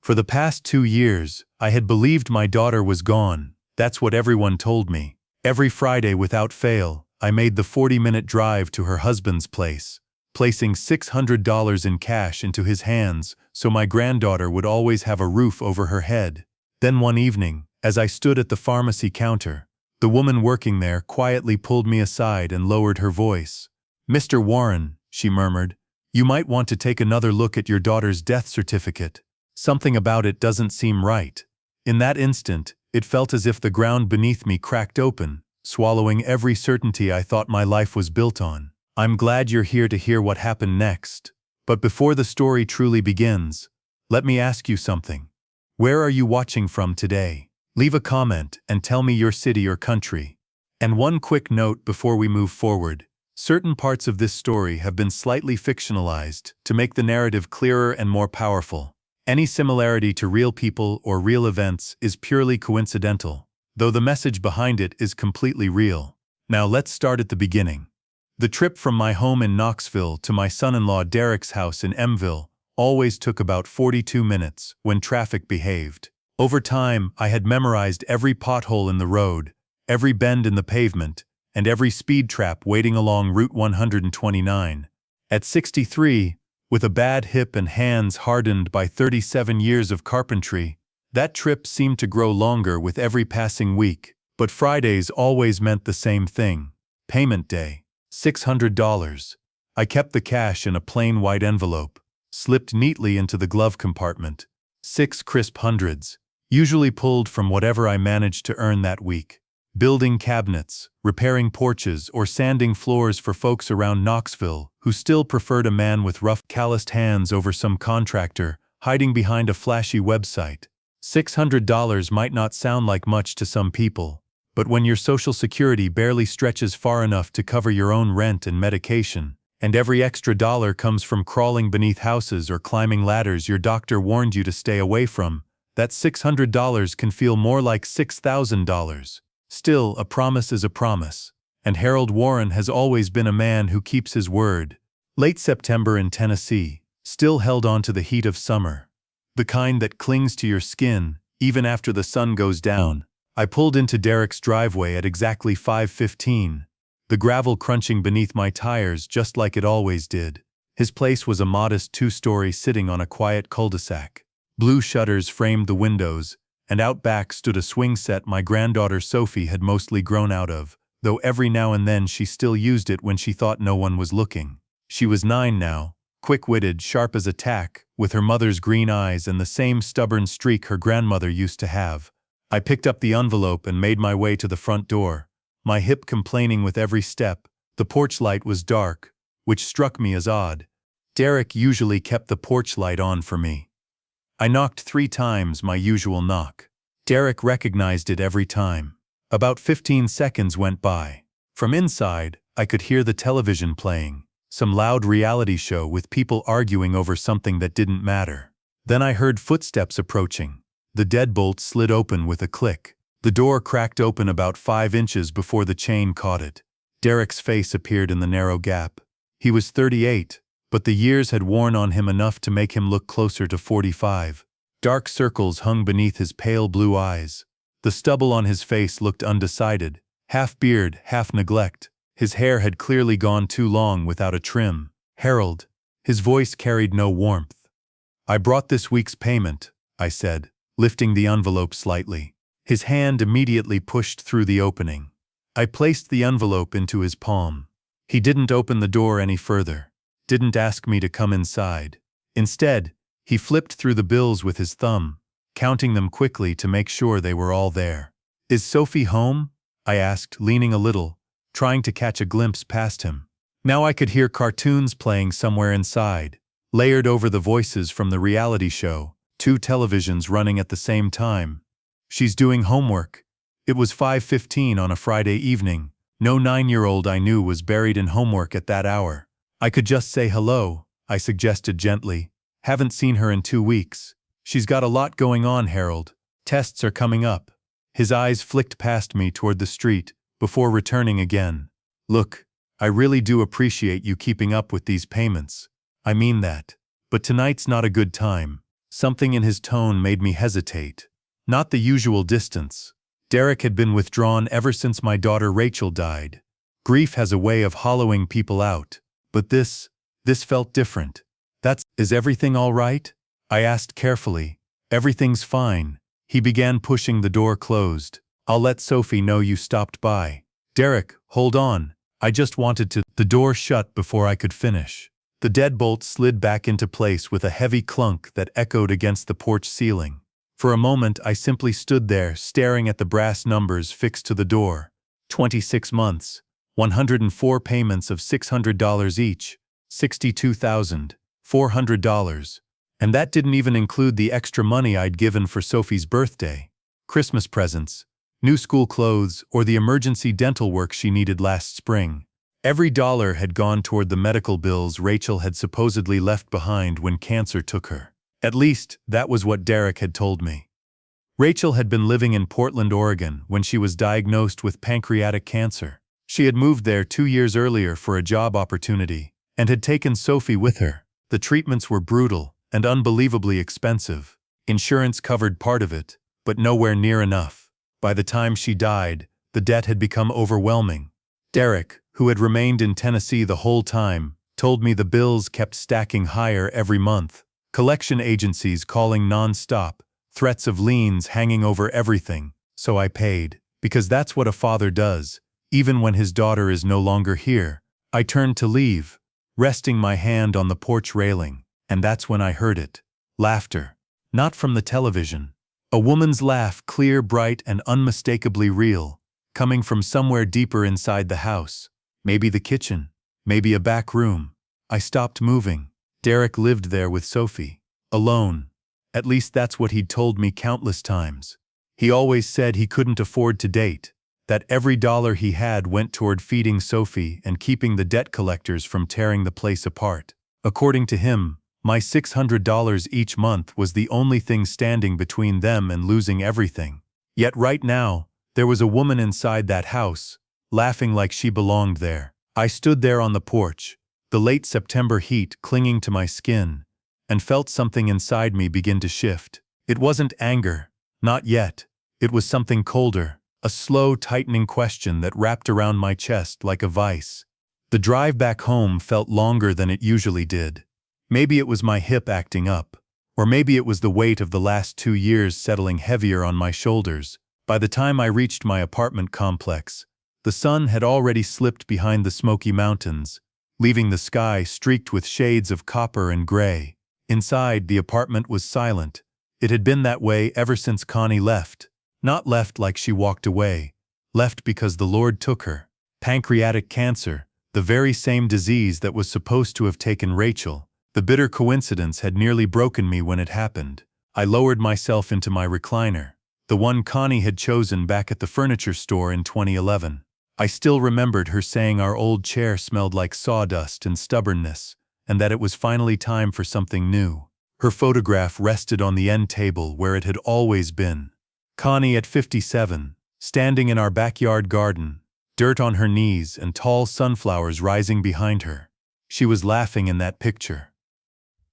For the past 2 years, I had believed my daughter was gone. That's what everyone told me. Every Friday without fail, I made the 40-minute drive to her husband's place, placing $600 in cash into his hands so my granddaughter would always have a roof over her head. Then one evening, as I stood at the pharmacy counter, the woman working there quietly pulled me aside and lowered her voice. "Mr. Warren," she murmured, "you might want to take another look at your daughter's death certificate. Something about it doesn't seem right." In that instant, it felt as if the ground beneath me cracked open, swallowing every certainty I thought my life was built on. I'm glad you're here to hear what happened next. But before the story truly begins, let me ask you something. Where are you watching from today? Leave a comment and tell me your city or country. And one quick note before we move forward. Certain parts of this story have been slightly fictionalized to make the narrative clearer and more powerful. Any similarity to real people or real events is purely coincidental, though the message behind it is completely real. Now let's start at the beginning. The trip from my home in Knoxville to my son-in-law Derek's house in Emville always took about 42 minutes when traffic behaved. Over time, I had memorized every pothole in the road, every bend in the pavement, and every speed trap waiting along Route 129. At 63, with a bad hip and hands hardened by 37 years of carpentry, that trip seemed to grow longer with every passing week, but Fridays always meant the same thing. Payment day. $600. I kept the cash in a plain white envelope, slipped neatly into the glove compartment. 6 crisp hundreds, usually pulled from whatever I managed to earn that week. Building cabinets, repairing porches, or sanding floors for folks around Knoxville who still preferred a man with rough, calloused hands over some contractor hiding behind a flashy website. $600 might not sound like much to some people, but when your Social Security barely stretches far enough to cover your own rent and medication, and every extra dollar comes from crawling beneath houses or climbing ladders your doctor warned you to stay away from, that $600 can feel more like $6,000. Still, a promise is a promise, and Harold Warren has always been a man who keeps his word. Late September in Tennessee, still held on to the heat of summer. The kind that clings to your skin, even after the sun goes down. I pulled into Derek's driveway at exactly 5:15, the gravel crunching beneath my tires just like it always did. His place was a modest 2-story sitting on a quiet cul-de-sac. Blue shutters framed the windows, and out back stood a swing set my granddaughter Sophie had mostly grown out of, though every now and then she still used it when she thought no one was looking. She was 9 now, quick-witted, sharp as a tack, with her mother's green eyes and the same stubborn streak her grandmother used to have. I picked up the envelope and made my way to the front door, my hip complaining with every step. The porch light was dark, which struck me as odd. Derek usually kept the porch light on for me. I knocked 3 times, my usual knock. Derek recognized it every time. About 15 seconds went by. From inside, I could hear the television playing, some loud reality show with people arguing over something that didn't matter. Then I heard footsteps approaching. The deadbolt slid open with a click. The door cracked open about 5 inches before the chain caught it. Derek's face appeared in the narrow gap. He was 38, but the years had worn on him enough to make him look closer to 45. Dark circles hung beneath his pale blue eyes. The stubble on his face looked undecided, half beard, half neglect. His hair had clearly gone too long without a trim. "Harold." His voice carried no warmth. "I brought this week's payment," I said, lifting the envelope slightly. His hand immediately pushed through the opening. I placed the envelope into his palm. He didn't open the door any further, didn't ask me to come inside. Instead, he flipped through the bills with his thumb, counting them quickly to make sure they were all there. "Is Sophie home?" I asked, leaning a little, trying to catch a glimpse past him. Now I could hear cartoons playing somewhere inside, layered over the voices from the reality show, 2 televisions running at the same time. "She's doing homework." It was 5:15 on a Friday evening. No 9-year-old I knew was buried in homework at that hour. "I could just say hello," I suggested gently. "Haven't seen her in 2 weeks. She's got a lot going on, Harold. Tests are coming up." His eyes flicked past me toward the street, before returning again. "Look, I really do appreciate you keeping up with these payments. I mean that. But tonight's not a good time. Something in his tone made me hesitate. Not the usual distance. Derek had been withdrawn ever since my daughter Rachel died. Grief has a way of hollowing people out. But this felt different. Is everything all right? I asked carefully. Everything's fine. He began pushing the door closed. I'll let Sophie know you stopped by. Derek, hold on. I just wanted to. The door shut before I could finish. The deadbolt slid back into place with a heavy clunk that echoed against the porch ceiling. For a moment I simply stood there, staring at the brass numbers fixed to the door. 26 months, 104 payments of $600 each, $62,400. And that didn't even include the extra money I'd given for Sophie's birthday, Christmas presents, new school clothes, or the emergency dental work she needed last spring. Every dollar had gone toward the medical bills Rachel had supposedly left behind when cancer took her. At least, that was what Derek had told me. Rachel had been living in Portland, Oregon when she was diagnosed with pancreatic cancer. She had moved there 2 years earlier for a job opportunity and had taken Sophie with her. The treatments were brutal and unbelievably expensive. Insurance covered part of it, but nowhere near enough. By the time she died, the debt had become overwhelming. Derek, who had remained in Tennessee the whole time, told me the bills kept stacking higher every month. Collection agencies calling non-stop, threats of liens hanging over everything, so I paid. Because that's what a father does, even when his daughter is no longer here. I turned to leave, resting my hand on the porch railing, and that's when I heard it. Laughter. Not from the television. A woman's laugh, clear, bright, and unmistakably real, coming from somewhere deeper inside the house. Maybe the kitchen, maybe a back room. I stopped moving. Derek lived there with Sophie. Alone. At least that's what he'd told me countless times. He always said he couldn't afford to date, that every dollar he had went toward feeding Sophie and keeping the debt collectors from tearing the place apart. According to him, my $600 each month was the only thing standing between them and losing everything. Yet right now, there was a woman inside that house, laughing like she belonged there. I stood there on the porch, the late September heat clinging to my skin, and felt something inside me begin to shift. It wasn't anger, not yet. It was something colder, a slow tightening question that wrapped around my chest like a vice. The drive back home felt longer than it usually did. Maybe it was my hip acting up, or maybe it was the weight of the last 2 years settling heavier on my shoulders. By the time I reached my apartment complex, the sun had already slipped behind the Smoky Mountains, leaving the sky streaked with shades of copper and gray. Inside, the apartment was silent. It had been that way ever since Connie left. Not left like she walked away, left because the Lord took her. Pancreatic cancer, the very same disease that was supposed to have taken Rachel. The bitter coincidence had nearly broken me when it happened. I lowered myself into my recliner, the one Connie had chosen back at the furniture store in 2011. I still remembered her saying our old chair smelled like sawdust and stubbornness, and that it was finally time for something new. Her photograph rested on the end table where it had always been. Connie at 57, standing in our backyard garden, dirt on her knees and tall sunflowers rising behind her. She was laughing in that picture.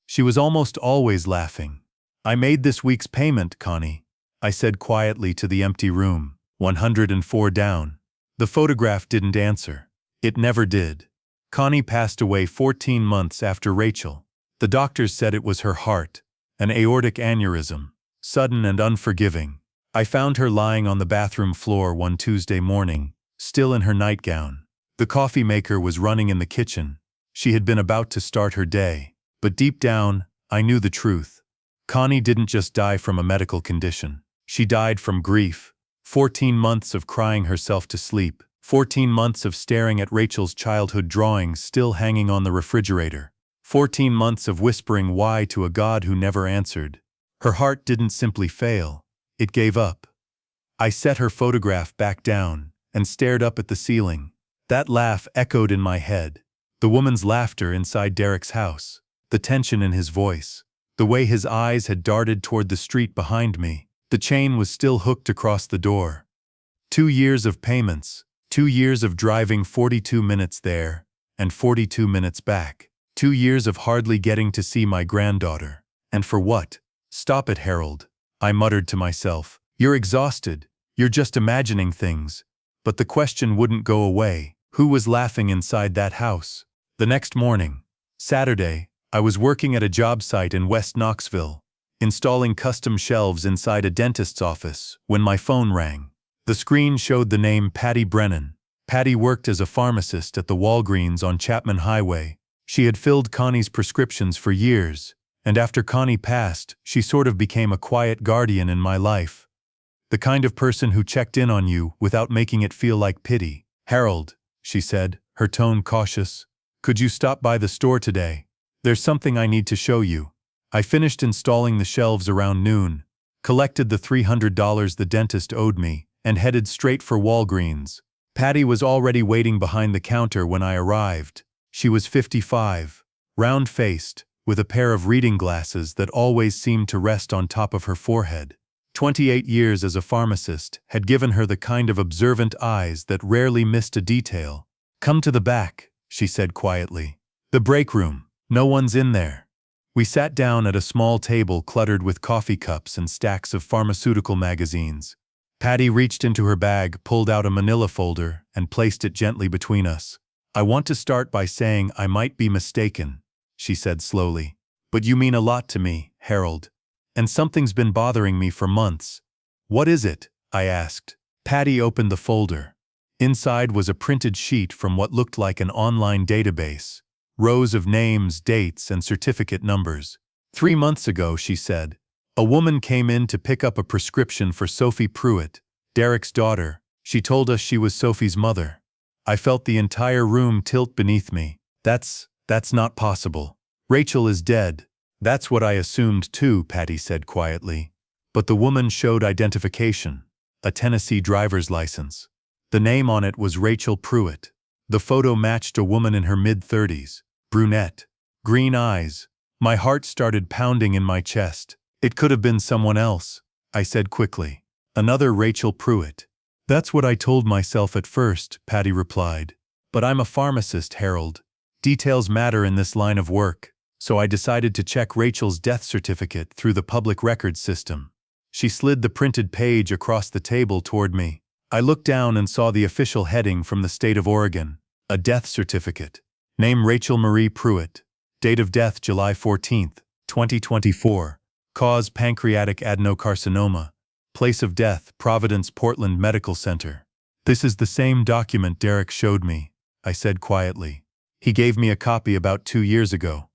She was almost always laughing. I made this week's payment, Connie, I said quietly to the empty room, 104 down. The photograph didn't answer. It never did. Connie passed away 14 months after Rachel. The doctors said it was her heart, an aortic aneurysm, sudden and unforgiving. I found her lying on the bathroom floor one Tuesday morning, still in her nightgown. The coffee maker was running in the kitchen. She had been about to start her day. But deep down, I knew the truth. Connie didn't just die from a medical condition. She died from grief. 14 months of crying herself to sleep. 14 months of staring at Rachel's childhood drawings still hanging on the refrigerator. 14 months of whispering why to a God who never answered. Her heart didn't simply fail. It gave up. I set her photograph back down and stared up at the ceiling. That laugh echoed in my head. The woman's laughter inside Derek's house. The tension in his voice. The way his eyes had darted toward the street behind me. The chain was still hooked across the door. 2 years of payments. 2 years of driving 42 minutes there and 42 minutes back. 2 years of hardly getting to see my granddaughter. And for what? Stop it, Harold. I muttered to myself. You're exhausted. You're just imagining things. But the question wouldn't go away. Who was laughing inside that house? The next morning, Saturday, I was working at a job site in West Knoxville, installing custom shelves inside a dentist's office, when my phone rang. The screen showed the name Patty Brennan. Patty worked as a pharmacist at the Walgreens on Chapman Highway. She had filled Connie's prescriptions for years, and after Connie passed, she sort of became a quiet guardian in my life. The kind of person who checked in on you without making it feel like pity. Harold, she said, her tone cautious, could you stop by the store today? There's something I need to show you. I finished installing the shelves around noon, collected the $300 the dentist owed me, and headed straight for Walgreens. Patty was already waiting behind the counter when I arrived. She was 55, round-faced, with a pair of reading glasses that always seemed to rest on top of her forehead. 28 years as a pharmacist had given her the kind of observant eyes that rarely missed a detail. Come to the back, she said quietly. The break room. No one's in there. We sat down at a small table cluttered with coffee cups and stacks of pharmaceutical magazines. Patty reached into her bag, pulled out a manila folder, and placed it gently between us. I want to start by saying I might be mistaken, she said slowly. But you mean a lot to me, Harold. And something's been bothering me for months. What is it? I asked. Patty opened the folder. Inside was a printed sheet from what looked like an online database. Rows of names, dates, and certificate numbers. 3 months ago, she said, a woman came in to pick up a prescription for Sophie Pruitt, Derek's daughter. She told us she was Sophie's mother. I felt the entire room tilt beneath me. That's not possible. Rachel is dead. That's what I assumed too, Patty said quietly. But the woman showed identification, a Tennessee driver's license. The name on it was Rachel Pruitt. The photo matched a woman in her mid-30s, brunette, green eyes. My heart started pounding in my chest. It could have been someone else, I said quickly. Another Rachel Pruitt. That's what I told myself at first, Patty replied. But I'm a pharmacist, Harold. Details matter in this line of work. So I decided to check Rachel's death certificate through the public records system. She slid the printed page across the table toward me. I looked down and saw the official heading from the state of Oregon. A death certificate. Name Rachel Marie Pruitt. Date of death July 14, 2024. Cause pancreatic adenocarcinoma. Place of death Providence Portland Medical Center. This is the same document Derek showed me, I said quietly. He gave me a copy about 2 years ago.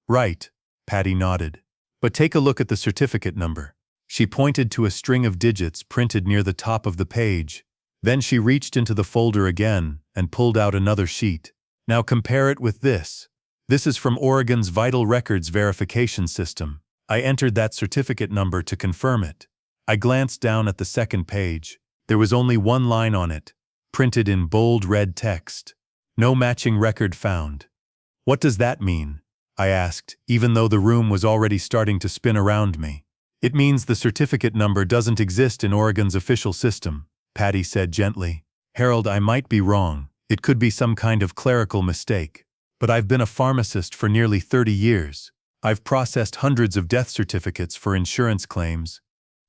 Right, Patty nodded. But take a look at the certificate number. She pointed to a string of digits printed near the top of the page. Then she reached into the folder again and pulled out another sheet. Now compare it with this. This is from Oregon's Vital Records Verification System. I entered that certificate number to confirm it. I glanced down at the second page. There was only one line on it, printed in bold red text. No matching record found. What does that mean? I asked, even though the room was already starting to spin around me. It means the certificate number doesn't exist in Oregon's official system, Patty said gently. Harold, I might be wrong. It could be some kind of clerical mistake. But I've been a pharmacist for nearly 30 years. I've processed hundreds of death certificates for insurance claims.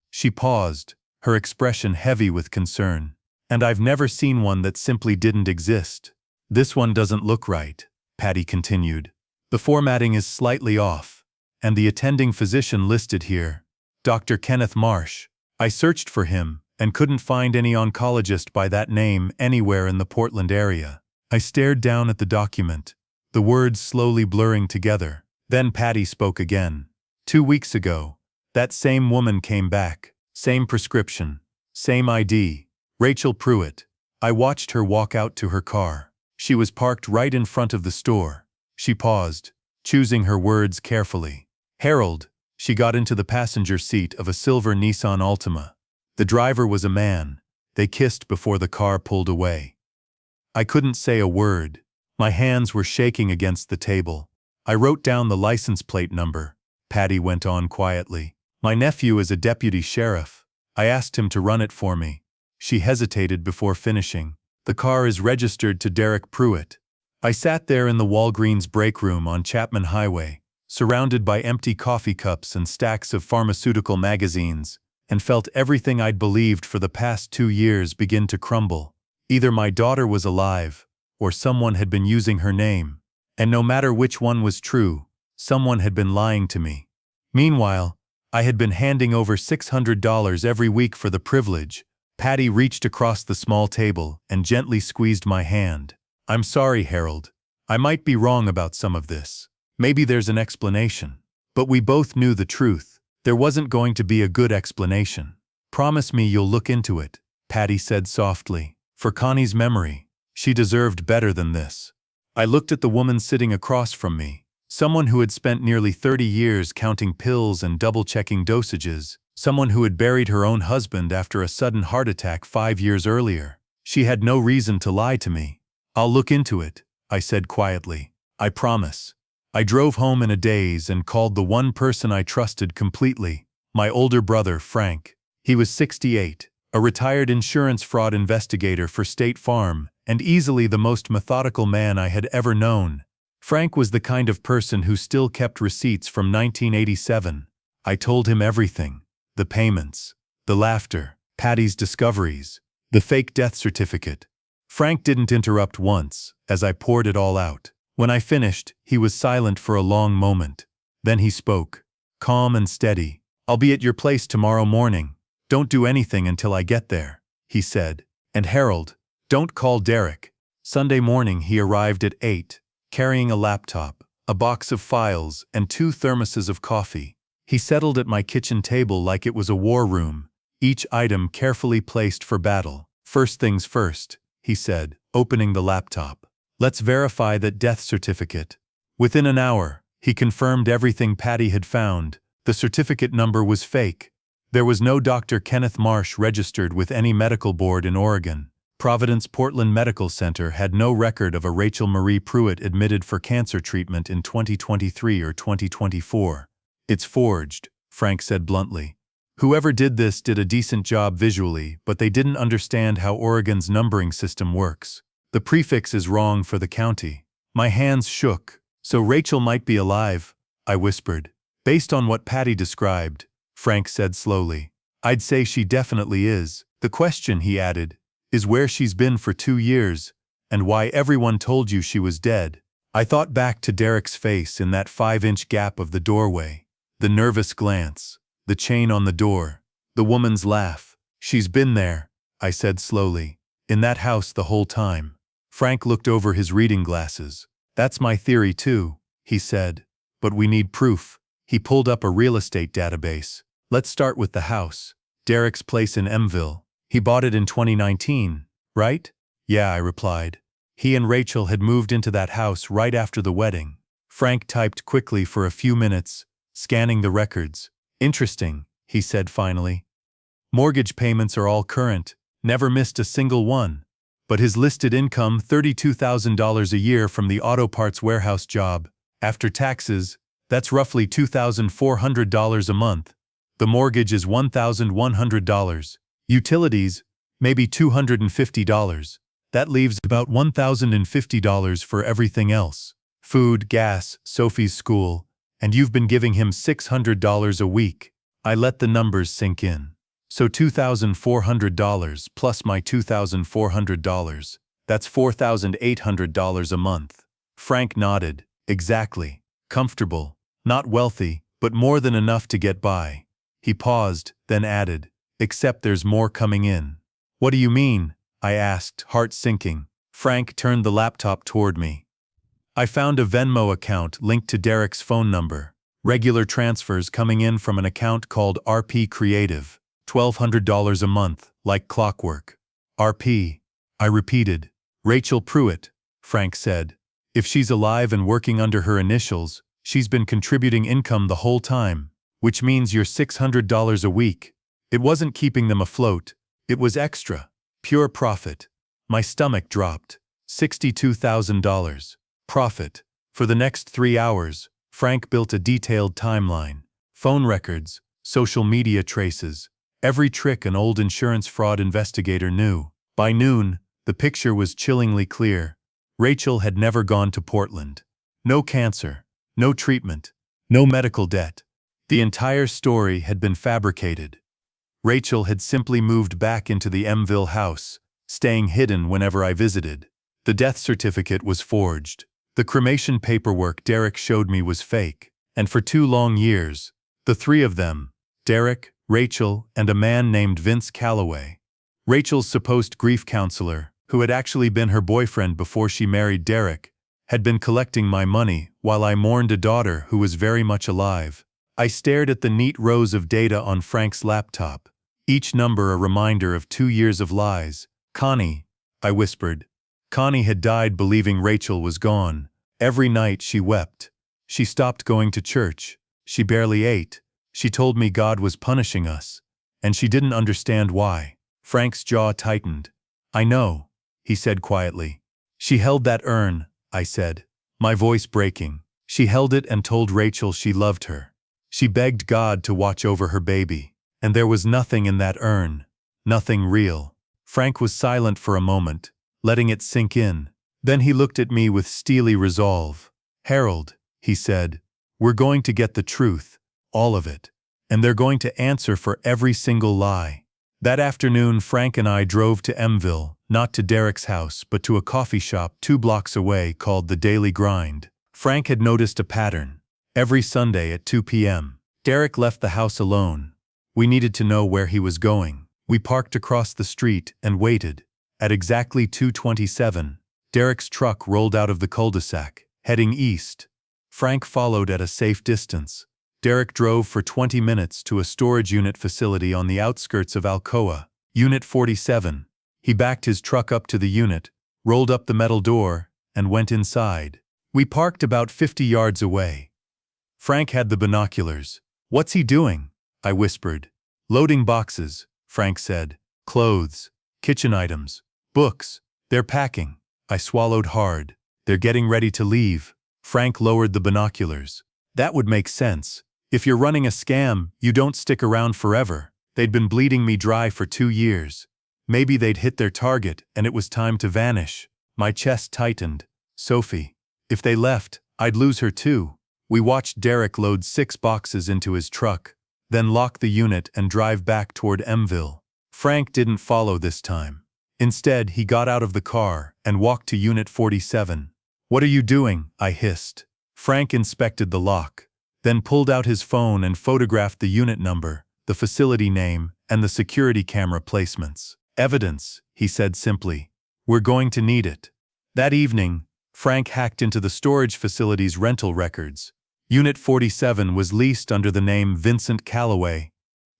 She paused, her expression heavy with concern. And I've never seen one that simply didn't exist. This one doesn't look right, Patty continued. The formatting is slightly off, and the attending physician listed here, Dr. Kenneth Marsh. I searched for him and couldn't find any oncologist by that name anywhere in the Portland area. I stared down at the document, the words slowly blurring together. Then Patty spoke again. 2 weeks ago, that same woman came back, same prescription, same ID, Rachel Pruitt. I watched her walk out to her car. She was parked right in front of the store. She paused, choosing her words carefully. Harold, she got into the passenger seat of a silver Nissan Altima. The driver was a man. They kissed before the car pulled away. I couldn't say a word. My hands were shaking against the table. I wrote down the license plate number, Patty went on quietly. My nephew is a deputy sheriff. I asked him to run it for me. She hesitated before finishing. The car is registered to Derek Pruitt. I sat there in the Walgreens break room on Chapman Highway, surrounded by empty coffee cups and stacks of pharmaceutical magazines, and felt everything I'd believed for the past 2 years begin to crumble. Either my daughter was alive, or someone had been using her name, and no matter which one was true, someone had been lying to me. Meanwhile, I had been handing over $600 every week for the privilege. Patty reached across the small table and gently squeezed my hand. "I'm sorry, Harold. I might be wrong about some of this. Maybe there's an explanation." But we both knew the truth. There wasn't going to be a good explanation. "Promise me you'll look into it," Patty said softly. "For Connie's memory. She deserved better than this." I looked at the woman sitting across from me, someone who had spent nearly 30 years counting pills and double-checking dosages, someone who had buried her own husband after a sudden heart attack 5 years earlier. She had no reason to lie to me. "I'll look into it," I said quietly. "I promise." I drove home in a daze and called the one person I trusted completely, my older brother, Frank. He was 68, a retired insurance fraud investigator for State Farm, and easily the most methodical man I had ever known. Frank was the kind of person who still kept receipts from 1987. I told him everything. The payments, the laughter, Patty's discoveries, the fake death certificate. Frank didn't interrupt once, as I poured it all out. When I finished, he was silent for a long moment. Then he spoke, calm and steady. "I'll be at your place tomorrow morning. Don't do anything until I get there," he said. "And Harold, don't call Derek." Sunday morning he arrived at 8, carrying a laptop, a box of files, and 2 thermoses of coffee. He settled at my kitchen table like it was a war room, each item carefully placed for battle. "First things first," he said, opening the laptop. "Let's verify that death certificate." Within an hour, he confirmed everything Patty had found. The certificate number was fake. There was no Dr. Kenneth Marsh registered with any medical board in Oregon. Providence Portland Medical Center had no record of a Rachel Marie Pruitt admitted for cancer treatment in 2023 or 2024. "It's forged," Frank said bluntly. "Whoever did this did a decent job visually, but they didn't understand how Oregon's numbering system works. The prefix is wrong for the county." My hands shook. "So Rachel might be alive," I whispered. "Based on what Patty described," Frank said slowly, "I'd say she definitely is. The question," he added, "is where she's been for 2 years, and why everyone told you she was dead." I thought back to Derek's face in that 5-inch gap of the doorway. The nervous glance, the chain on the door, the woman's laugh. "She's been there," I said slowly, "in that house the whole time." Frank looked over his reading glasses. "That's my theory too," he said. "But we need proof." He pulled up a real estate database. "Let's start with the house. Derek's place in Mville. He bought it in 2019, right?" "Yeah," I replied. He and Rachel had moved into that house right after the wedding. Frank typed quickly for a few minutes, scanning the records. "Interesting," he said finally. "Mortgage payments are all current, never missed a single one. But his listed income, $32,000 a year from the auto parts warehouse job. After taxes, that's roughly $2,400 a month. The mortgage is $1,100. Utilities, maybe $250. That leaves about $1,050 for everything else. Food, gas, Sophie's school, and you've been giving him $600 a week." I let the numbers sink in. "So $2,400 plus my $2,400, that's $4,800 a month." Frank nodded. "Exactly. Comfortable. Not wealthy, but more than enough to get by." He paused, then added, "Except there's more coming in." "What do you mean?" I asked, heart sinking. Frank turned the laptop toward me. "I found a Venmo account linked to Derek's phone number. Regular transfers coming in from an account called RP Creative. $1,200 a month, like clockwork." "RP," I repeated. "Rachel Pruitt," Frank said. "If she's alive and working under her initials, she's been contributing income the whole time, which means your $600 a week. It wasn't keeping them afloat. It was extra. Pure profit." My stomach dropped. $62,000. Profit. For the next 3 hours, Frank built a detailed timeline. Phone records, social media traces, every trick an old insurance fraud investigator knew. By noon, the picture was chillingly clear. Rachel had never gone to Portland. No cancer, no treatment, No medical debt. The entire story had been fabricated. Rachel had simply moved back into the Mville house, staying hidden whenever I visited. The death certificate was forged. The cremation paperwork Derek showed me was fake. And for 2 long years, the 3 of them, Derek, Rachel, and a man named Vince Calloway, Rachel's supposed grief counselor, who had actually been her boyfriend before she married Derek, had been collecting my money while I mourned a daughter who was very much alive. I stared at the neat rows of data on Frank's laptop, each number a reminder of 2 years of lies. Connie, I whispered. Connie had died believing Rachel was gone. Every night she wept. She stopped going to church. She barely ate. She told me God was punishing us, and she didn't understand why. Frank's jaw tightened. I know, he said quietly. She held that urn, I said, my voice breaking. She held it and told Rachel she loved her. She begged God to watch over her baby. And there was nothing in that urn. Nothing real. Frank was silent for a moment, letting it sink in. Then he looked at me with steely resolve. Harold, he said, we're going to get the truth, all of it. And they're going to answer for every single lie. That afternoon, Frank and I drove to Mville, not to Derek's house, but to a coffee shop 2 blocks away called The Daily Grind. Frank had noticed a pattern. Every Sunday at 2 p.m., Derek left the house alone. We needed to know where he was going. We parked across the street and waited. At exactly 2:27, Derek's truck rolled out of the cul-de-sac, heading east. Frank followed at a safe distance. Derek drove for 20 minutes to a storage unit facility on the outskirts of Alcoa, Unit 47. He backed his truck up to the unit, rolled up the metal door, and went inside. We parked about 50 yards away. Frank had the binoculars. What's he doing? I whispered. Loading boxes, Frank said. Clothes, kitchen items, books. They're packing. I swallowed hard. They're getting ready to leave. Frank lowered the binoculars. That would make sense. If you're running a scam, you don't stick around forever. They'd been bleeding me dry for 2 years. Maybe they'd hit their target and it was time to vanish. My chest tightened. Sophie. If they left, I'd lose her too. We watched Derek load 6 boxes into his truck, then lock the unit and drive back toward Mville. Frank didn't follow this time. Instead, he got out of the car and walked to Unit 47. What are you doing? I hissed. Frank inspected the lock, then pulled out his phone and photographed the unit number, the facility name, and the security camera placements. Evidence, he said simply. We're going to need it. That evening, Frank hacked into the storage facility's rental records. Unit 47 was leased under the name Vincent Calloway.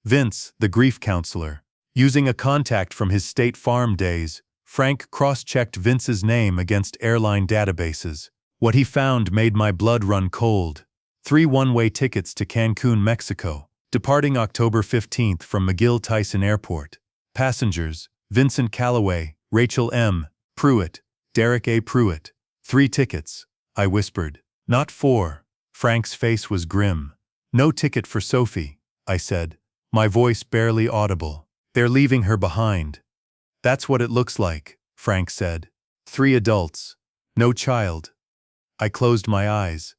Vince, the grief counselor. Using a contact from his State Farm days, Frank cross-checked Vince's name against airline databases. What he found made my blood run cold. 3 one-way tickets to Cancun, Mexico, departing October 15th from McGill-Tyson Airport. Passengers, Vincent Calloway, Rachel M. Pruitt, Derek A. Pruitt. 3 tickets, I whispered. Not 4. Frank's face was grim. No ticket for Sophie, I said, my voice barely audible. They're leaving her behind. That's what it looks like, Frank said. 3 adults. No child. I closed my eyes.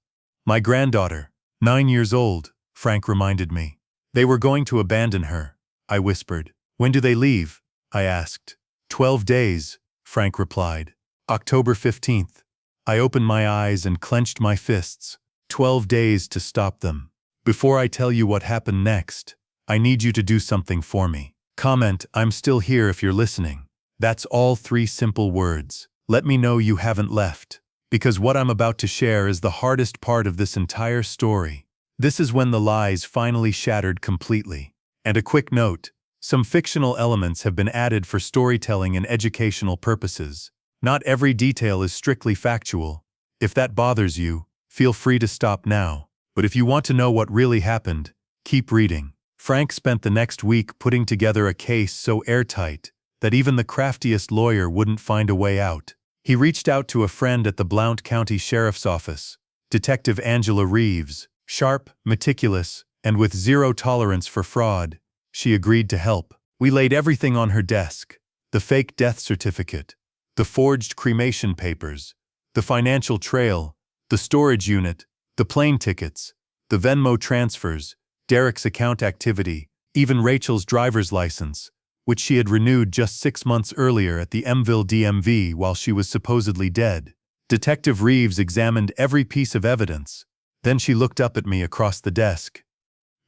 My granddaughter, 9 years old, Frank reminded me. They were going to abandon her, I whispered. When do they leave? I asked. 12 days, Frank replied. October 15th. I opened my eyes and clenched my fists. 12 days to stop them. Before I tell you what happened next, I need you to do something for me. Comment, I'm still here if you're listening. That's all 3 simple words. Let me know you haven't left. Because what I'm about to share is the hardest part of this entire story. This is when the lies finally shattered completely. And a quick note, some fictional elements have been added for storytelling and educational purposes. Not every detail is strictly factual. If that bothers you, feel free to stop now. But if you want to know what really happened, keep reading. Frank spent the next week putting together a case so airtight that even the craftiest lawyer wouldn't find a way out. He reached out to a friend at the Blount County Sheriff's Office, Detective Angela Reeves. Sharp, meticulous, and with zero tolerance for fraud, she agreed to help. We laid everything on her desk: the fake death certificate, the forged cremation papers, the financial trail, the storage unit, the plane tickets, The Venmo transfers, Derek's account activity, even Rachel's driver's license, which she had renewed just 6 months earlier at the Mville DMV while she was supposedly dead. Detective Reeves examined every piece of evidence. Then she looked up at me across the desk.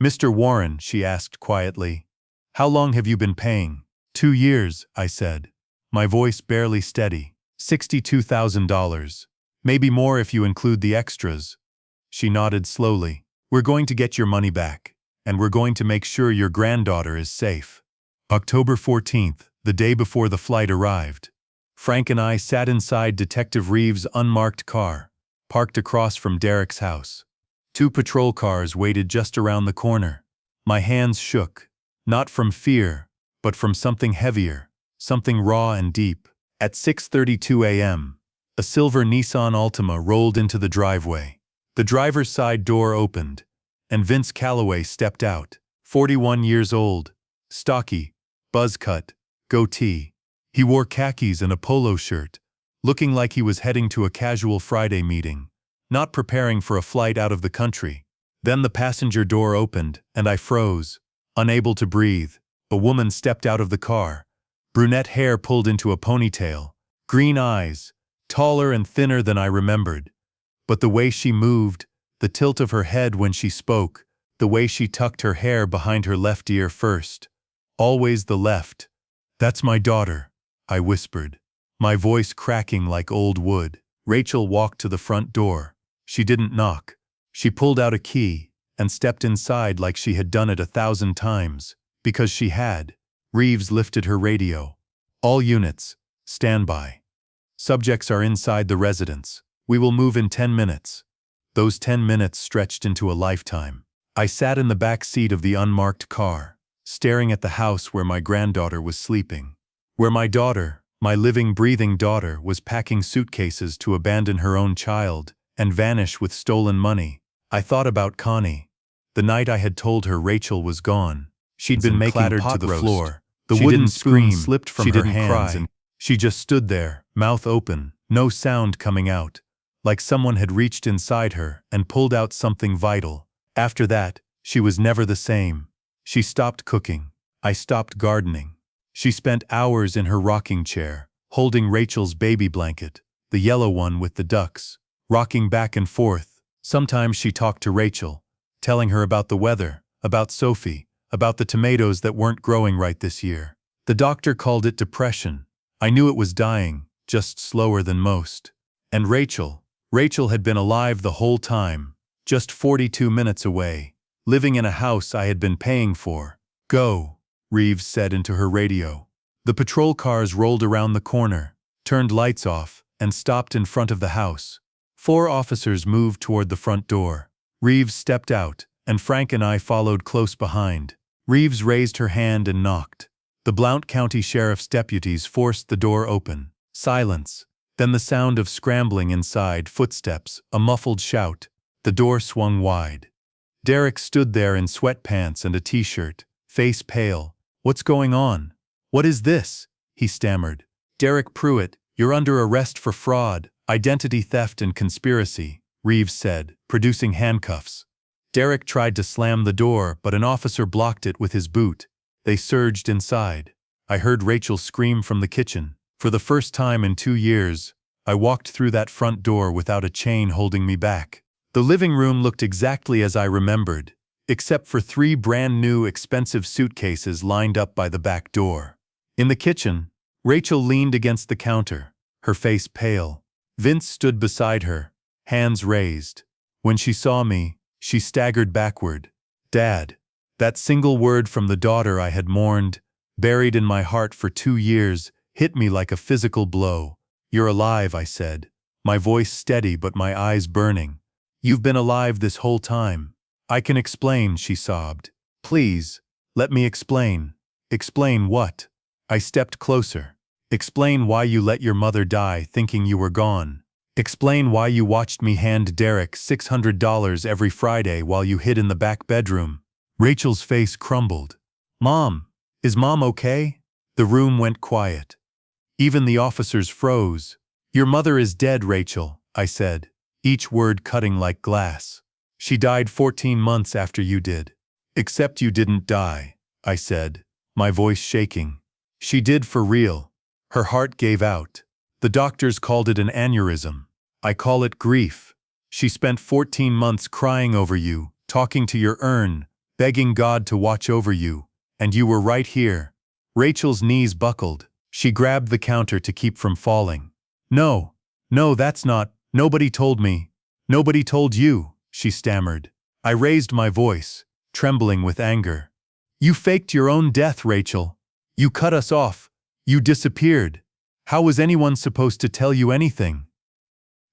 "Mr. Warren," she asked quietly, "how long have you been paying?" 2 years, I said, my voice barely steady. $62,000. Maybe more if you include the extras. She nodded slowly. "We're going to get your money back, and we're going to make sure your granddaughter is safe." October 14th, the day before the flight arrived. Frank and I sat inside Detective Reeves' unmarked car, parked across from Derek's house. 2 patrol cars waited just around the corner. My hands shook, not from fear, but from something heavier, something raw and deep. At 6:32 a.m., a silver Nissan Altima rolled into the driveway. The driver's side door opened, and Vince Calloway stepped out, 41 years old, stocky, buzz-cut, goatee. He wore khakis and a polo shirt, looking like he was heading to a casual Friday meeting, not preparing for a flight out of the country. Then the passenger door opened, and I froze, unable to breathe. A woman stepped out of the car, brunette hair pulled into a ponytail, green eyes, taller and thinner than I remembered. But the way she moved, the tilt of her head when she spoke, the way she tucked her hair behind her left ear first. Always the left. "That's my daughter," I whispered, my voice cracking like old wood. Rachel walked to the front door. She didn't knock. She pulled out a key and stepped inside like she had done it 1,000 times, because she had. Reeves lifted her radio. "All units, stand by. Subjects are inside the residence. We will move in 10 minutes. Those 10 minutes stretched into a lifetime. I sat in the back seat of the unmarked car, staring at the house where my granddaughter was sleeping. Where my daughter, my living, breathing daughter, was packing suitcases to abandon her own child and vanish with stolen money. I thought about Connie. The night I had told her Rachel was gone. She'd been making clattered to the floor. The wooden spoon slipped from her hands, and she just stood there, mouth open, no sound coming out, like someone had reached inside her and pulled out something vital. After that, she was never the same. She stopped cooking. I stopped gardening. She spent hours in her rocking chair, holding Rachel's baby blanket, the yellow one with the ducks, rocking back and forth. Sometimes she talked to Rachel, telling her about the weather, about Sophie, about the tomatoes that weren't growing right this year. The doctor called it depression. I knew it was dying, just slower than most. And Rachel had been alive the whole time, just 42 minutes away, living in a house I had been paying for. "Go," Reeves said into her radio. The patrol cars rolled around the corner, turned lights off, and stopped in front of the house. 4 officers moved toward the front door. Reeves stepped out, and Frank and I followed close behind. Reeves raised her hand and knocked. The Blount County Sheriff's deputies forced the door open. Silence. Then the sound of scrambling inside, footsteps, a muffled shout. The door swung wide. Derek stood there in sweatpants and a t-shirt, face pale. "What's going on? What is this?" he stammered. "Derek Pruitt, you're under arrest for fraud, identity theft and conspiracy," Reeves said, producing handcuffs. Derek tried to slam the door, but an officer blocked it with his boot. They surged inside. I heard Rachel scream from the kitchen. For the first time in 2 years, I walked through that front door without a chain holding me back. The living room looked exactly as I remembered, except for 3 brand new expensive suitcases lined up by the back door. In the kitchen, Rachel leaned against the counter, her face pale. Vince stood beside her, hands raised. When she saw me, she staggered backward. "Dad." That single word from the daughter I had mourned, buried in my heart for 2 years, hit me like a physical blow. "You're alive," I said, my voice steady but my eyes burning. "You've been alive this whole time." "I can explain," she sobbed. "Please, let me explain." "Explain what?" I stepped closer. "Explain why you let your mother die thinking you were gone. Explain why you watched me hand Derek $600 every Friday while you hid in the back bedroom." Rachel's face crumbled. "Mom, is Mom okay?" The room went quiet. Even the officers froze. "Your mother is dead, Rachel," I said, each word cutting like glass. She died 14 months after you did. Except you didn't die, I said, my voice shaking. She did for real. Her heart gave out. The doctors called it an aneurysm. I call it grief. She spent 14 months crying over you, talking to your urn, begging God to watch over you, and you were right here. Rachel's knees buckled. She grabbed the counter to keep from falling. No, that's not, nobody told me. Nobody told you, she stammered. I raised my voice, trembling with anger. You faked your own death, Rachel. You cut us off. You disappeared. How was anyone supposed to tell you anything?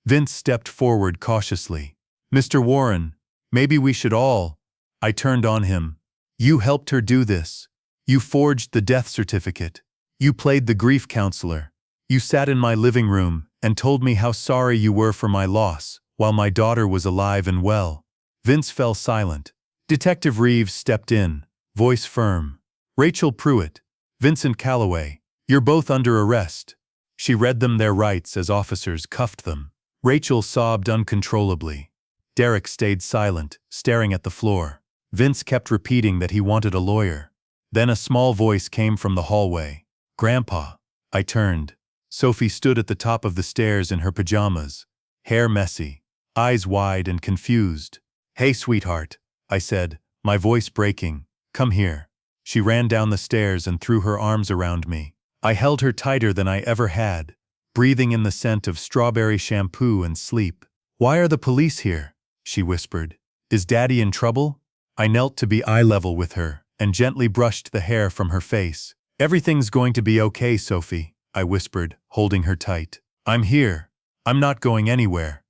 Vince stepped forward cautiously. Mr. Warren, maybe we should all. I turned on him. You helped her do this. You forged the death certificate. You played the grief counselor. You sat in my living room and told me how sorry you were for my loss, while my daughter was alive and well. Vince fell silent. Detective Reeves stepped in, voice firm. Rachel Pruitt, Vincent Calloway, you're both under arrest. She read them their rights as officers cuffed them. Rachel sobbed uncontrollably. Derek stayed silent, staring at the floor. Vince kept repeating that he wanted a lawyer. Then a small voice came from the hallway. Grandpa. I turned. Sophie stood at the top of the stairs in her pajamas, hair messy, eyes wide and confused. Hey, sweetheart, I said, my voice breaking. Come here. She ran down the stairs and threw her arms around me. I held her tighter than I ever had, breathing in the scent of strawberry shampoo and sleep. Why are the police here? She whispered. Is Daddy in trouble? I knelt to be eye level with her and gently brushed the hair from her face. Everything's going to be okay, Sophie, I whispered, holding her tight. I'm here. I'm not going anywhere.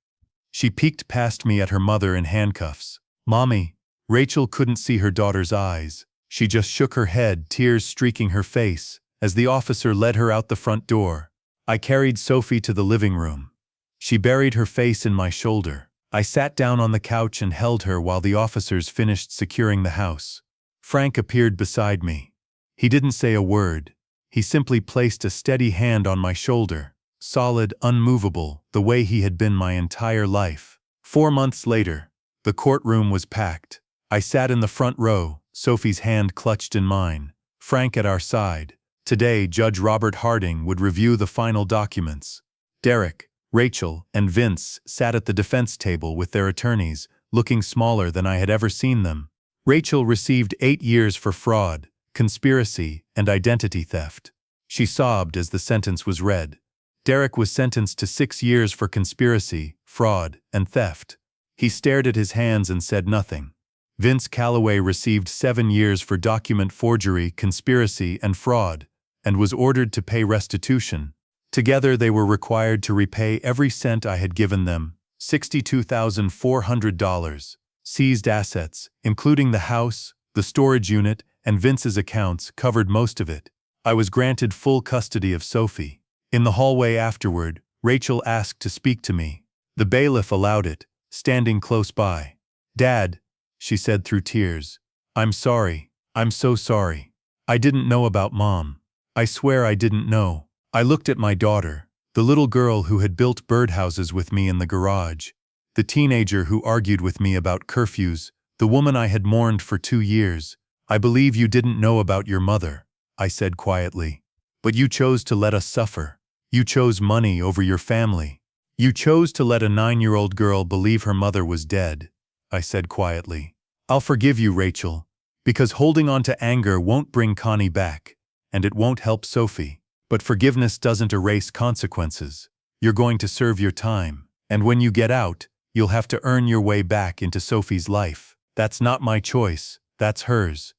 She peeked past me at her mother in handcuffs. Mommy. Rachel couldn't see her daughter's eyes. She just shook her head, tears streaking her face, as the officer led her out the front door. I carried Sophie to the living room. She buried her face in my shoulder. I sat down on the couch and held her while the officers finished securing the house. Frank appeared beside me. He didn't say a word. He simply placed a steady hand on my shoulder, solid, unmovable, the way he had been my entire life. 4 months later, the courtroom was packed. I sat in the front row, Sophie's hand clutched in mine, Frank at our side. Today, Judge Robert Harding would review the final documents. Derek, Rachel, and Vince sat at the defense table with their attorneys, looking smaller than I had ever seen them. Rachel received 8 years for fraud, conspiracy, and identity theft. She sobbed as the sentence was read. Derek was sentenced to 6 years for conspiracy, fraud, and theft. He stared at his hands and said nothing. Vince Calloway received 7 years for document forgery, conspiracy, and fraud, and was ordered to pay restitution. Together they were required to repay every cent I had given them, $62,400. Seized assets, including the house, the storage unit, and Vince's accounts, covered most of it. I was granted full custody of Sophie. In the hallway afterward, Rachel asked to speak to me. The bailiff allowed it, standing close by. Dad, she said through tears, I'm sorry. I'm so sorry. I didn't know about Mom. I swear I didn't know. I looked at my daughter, the little girl who had built birdhouses with me in the garage, the teenager who argued with me about curfews, the woman I had mourned for 2 years. I believe you didn't know about your mother, I said quietly. But you chose to let us suffer. You chose money over your family. You chose to let a 9-year-old girl believe her mother was dead, I said quietly. I'll forgive you, Rachel, because holding on to anger won't bring Connie back, and it won't help Sophie. But forgiveness doesn't erase consequences. You're going to serve your time, and when you get out, you'll have to earn your way back into Sophie's life. That's not my choice, that's hers.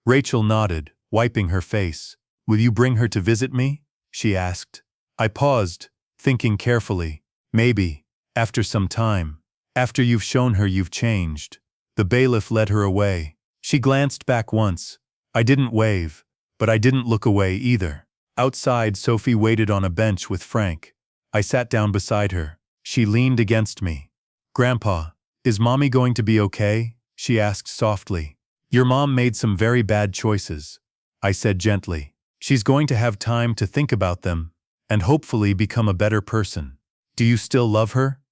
Rachel nodded, wiping her face. Will you bring her to visit me? She asked. I paused, thinking carefully. Maybe, after some time, after you've shown her you've changed. The bailiff led her away. She glanced back once. I didn't wave, but I didn't look away either. Outside, Sophie waited on a bench with Frank. I sat down beside her. She leaned against me. Grandpa, is Mommy going to be okay? She asked softly. Your mom made some very bad choices, I said gently. She's going to have time to think about them, and hopefully become a better person. Do you still love her?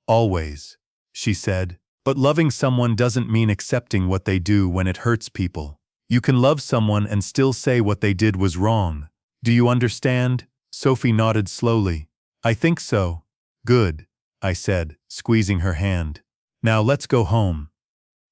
Always, she said. But loving someone doesn't mean accepting what they do when it hurts people. You can love someone and still say what they did was wrong. Do you understand? Sophie nodded slowly. I think so. Good, I said, squeezing her hand. Now let's go home.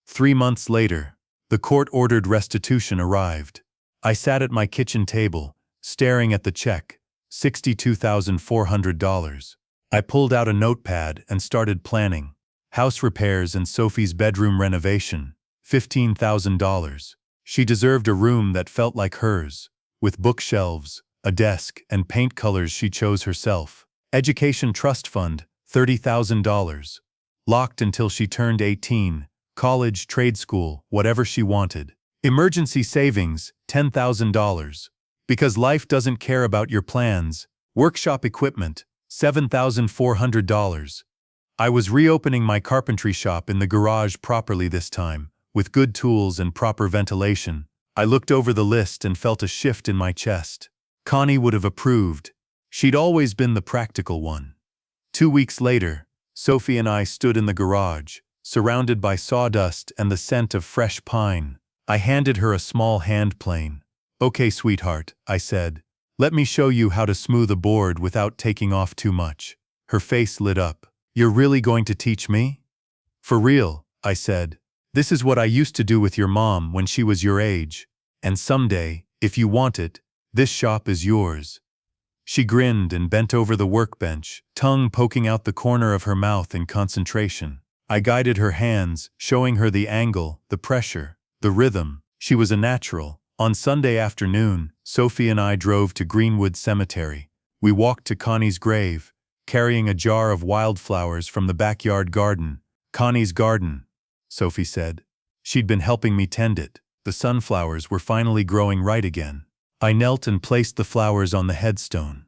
3 months later, the court-ordered restitution arrived. I sat at my kitchen table, staring at the check, $62,400. I pulled out a notepad and started planning. House repairs and Sophie's bedroom renovation, $15,000. She deserved a room that felt like hers, with bookshelves, a desk, and paint colors she chose herself. Education trust fund, $30,000. Locked until she turned 18, college, trade school, whatever she wanted. Emergency savings, $10,000. Because life doesn't care about your plans. Workshop equipment, $7,400. I was reopening my carpentry shop in the garage properly this time, with good tools and proper ventilation. I looked over the list and felt a shift in my chest. Connie would have approved. She'd always been the practical one. 2 weeks later, Sophie and I stood in the garage, surrounded by sawdust and the scent of fresh pine. I handed her a small hand plane. Okay, sweetheart, I said. Let me show you how to smooth a board without taking off too much. Her face lit up. You're really going to teach me? For real, I said. This is what I used to do with your mom when she was your age. And someday, if you want it, this shop is yours. She grinned and bent over the workbench, tongue poking out the corner of her mouth in concentration. I guided her hands, showing her the angle, the pressure, the rhythm. She was a natural. On Sunday afternoon, Sophie and I drove to Greenwood Cemetery. We walked to Connie's grave, carrying a jar of wildflowers from the backyard garden. Connie's garden, Sophie said. She'd been helping me tend it. The sunflowers were finally growing right again. I knelt and placed the flowers on the headstone.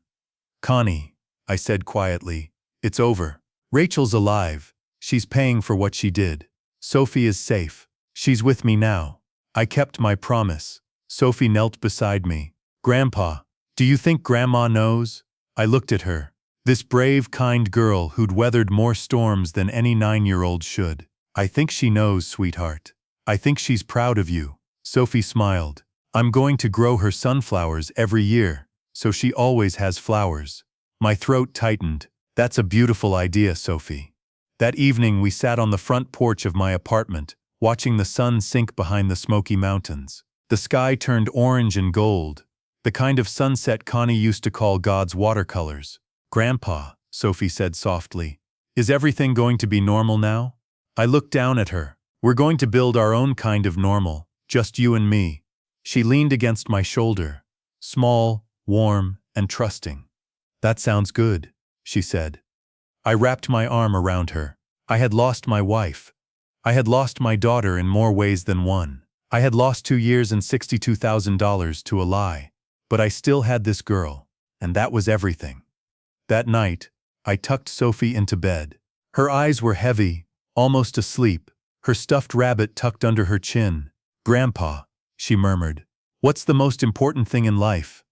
Connie, I said quietly, it's over. Rachel's alive. She's paying for what she did. Sophie is safe. She's with me now. I kept my promise. Sophie knelt beside me. Grandpa, do you think Grandma knows? I looked at her. This brave, kind girl who'd weathered more storms than any 9-year-old should. I think she knows, sweetheart. I think she's proud of you. Sophie smiled. I'm going to grow her sunflowers every year, so she always has flowers. My throat tightened. That's a beautiful idea, Sophie. That evening we sat on the front porch of my apartment, watching the sun sink behind the Smoky Mountains. The sky turned orange and gold, the kind of sunset Connie used to call God's watercolors. Grandpa, Sophie said softly, is everything going to be normal now? I looked down at her. We're going to build our own kind of normal, just you and me. She leaned against my shoulder, small, warm, and trusting. That sounds good, she said. I wrapped my arm around her. I had lost my wife. I had lost my daughter in more ways than one. I had lost 2 years and $62,000 to a lie. But I still had this girl, and that was everything. That night, I tucked Sophie into bed. Her eyes were heavy, almost asleep, her stuffed rabbit tucked under her chin. Grandpa, she murmured, what's the most important thing in life?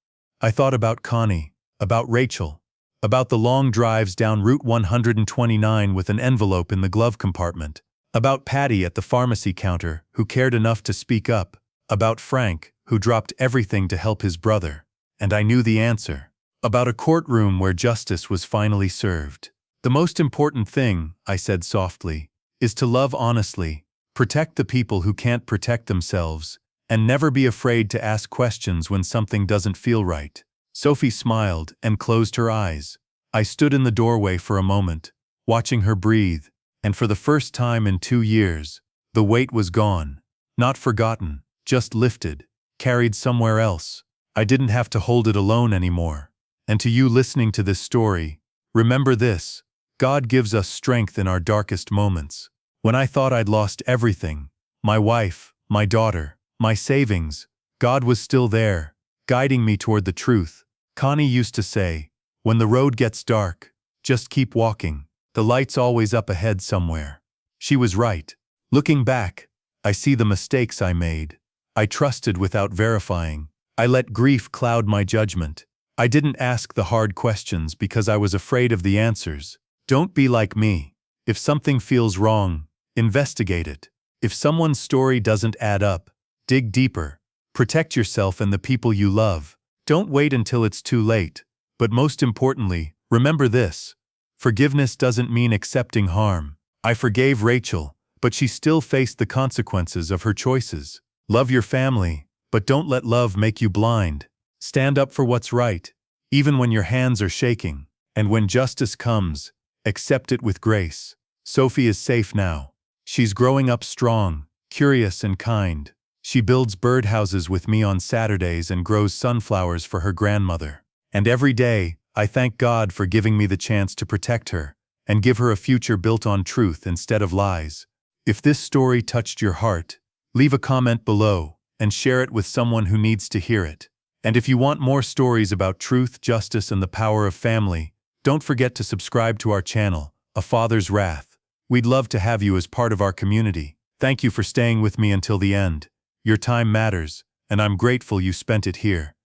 I thought about Connie, about Rachel, about the long drives down Route 129 with an envelope in the glove compartment, about Patty at the pharmacy counter who cared enough to speak up, about Frank who dropped everything to help his brother. And I knew the answer. About a courtroom where justice was finally served. The most important thing, I said softly, is to love honestly, protect the people who can't protect themselves, and never be afraid to ask questions when something doesn't feel right. Sophie smiled and closed her eyes. I stood in the doorway for a moment, watching her breathe, and for the first time in 2 years, the weight was gone. Not forgotten, just lifted, carried somewhere else. I didn't have to hold it alone anymore. And to you listening to this story, remember this: God gives us strength in our darkest moments. When I thought I'd lost everything, my wife, my daughter, my savings, God was still there, guiding me toward the truth. Connie used to say, when the road gets dark, just keep walking. The light's always up ahead somewhere. She was right. Looking back, I see the mistakes I made. I trusted without verifying. I let grief cloud my judgment. I didn't ask the hard questions because I was afraid of the answers. Don't be like me. If something feels wrong, Investigate it. If someone's story doesn't add up, dig deeper. Protect yourself and the people you love. Don't wait until it's too late. But most importantly, remember this. Forgiveness doesn't mean accepting harm. I forgave Rachel, but she still faced the consequences of her choices. Love your family, but don't let love make you blind. Stand up for what's right, even when your hands are shaking. And when justice comes, accept it with grace. Sophie is safe now. She's growing up strong, curious and kind. She builds birdhouses with me on Saturdays and grows sunflowers for her grandmother. And every day, I thank God for giving me the chance to protect her and give her a future built on truth instead of lies. If this story touched your heart, leave a comment below and share it with someone who needs to hear it. And if you want more stories about truth, justice, and the power of family, don't forget to subscribe to our channel, A Father's Wrath. We'd love to have you as part of our community. Thank you for staying with me until the end. Your time matters, and I'm grateful you spent it here.